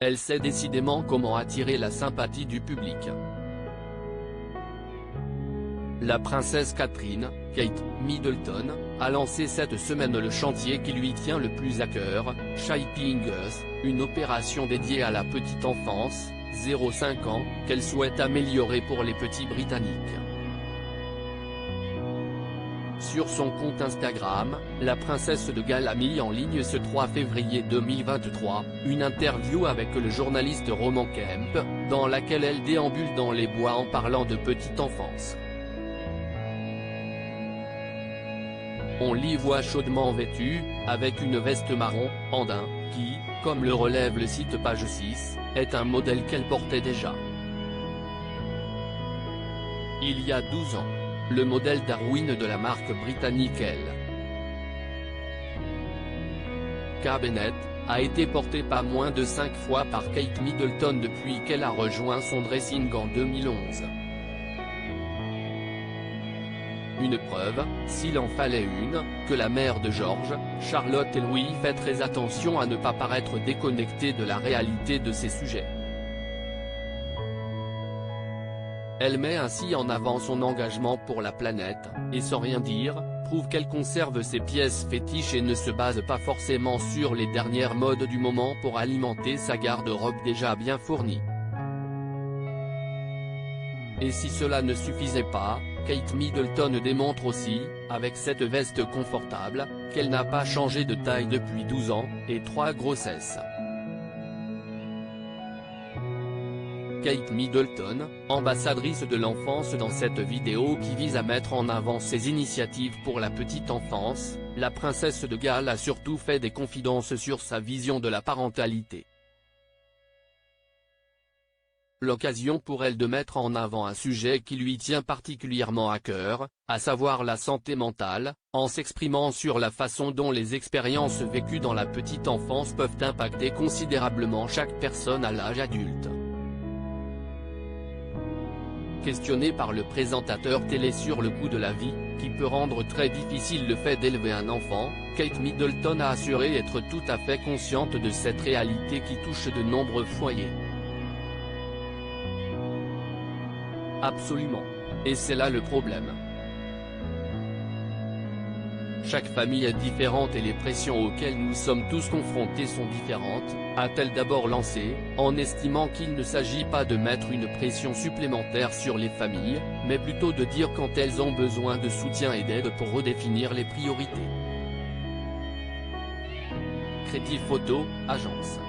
Elle sait décidément comment attirer la sympathie du public. La princesse Catherine, Kate Middleton, a lancé cette semaine le chantier qui lui tient le plus à cœur, Shaping Us, une opération dédiée à la petite enfance, 0-5 ans, qu'elle souhaite améliorer pour les petits Britanniques. Sur son compte Instagram, la princesse de Galles a mis en ligne ce 3 février 2023, une interview avec le journaliste Roman Kemp, dans laquelle elle déambule dans les bois en parlant de petite enfance. On l'y voit chaudement vêtue, avec une veste marron, en daim, qui, comme le relève le site Page 6, est un modèle qu'elle portait déjà. Il y a 12 ans. Le modèle Darwin de la marque britannique L.K. Bennett, a été porté pas moins de 5 fois par Kate Middleton depuis qu'elle a rejoint son dressing en 2011. Une preuve, s'il en fallait une, que la mère de George, Charlotte et Louis fait très attention à ne pas paraître déconnectée de la réalité de ces sujets. Elle met ainsi en avant son engagement pour la planète, et sans rien dire, prouve qu'elle conserve ses pièces fétiches et ne se base pas forcément sur les dernières modes du moment pour alimenter sa garde-robe déjà bien fournie. Et si cela ne suffisait pas, Kate Middleton démontre aussi, avec cette veste confortable, qu'elle n'a pas changé de taille depuis 12 ans, et 3 grossesses. Kate Middleton, ambassadrice de l'enfance dans cette vidéo qui vise à mettre en avant ses initiatives pour la petite enfance, la princesse de Galles a surtout fait des confidences sur sa vision de la parentalité. L'occasion pour elle de mettre en avant un sujet qui lui tient particulièrement à cœur, à savoir la santé mentale, en s'exprimant sur la façon dont les expériences vécues dans la petite enfance peuvent impacter considérablement chaque personne à l'âge adulte. Questionnée par le présentateur télé sur le coût de la vie, qui peut rendre très difficile le fait d'élever un enfant, Kate Middleton a assuré être tout à fait consciente de cette réalité qui touche de nombreux foyers. Absolument. Et c'est là le problème. Chaque famille est différente et les pressions auxquelles nous sommes tous confrontés sont différentes, a-t-elle d'abord lancé, en estimant qu'il ne s'agit pas de mettre une pression supplémentaire sur les familles, mais plutôt de dire quand elles ont besoin de soutien et d'aide pour redéfinir les priorités. Creative Photo, agence.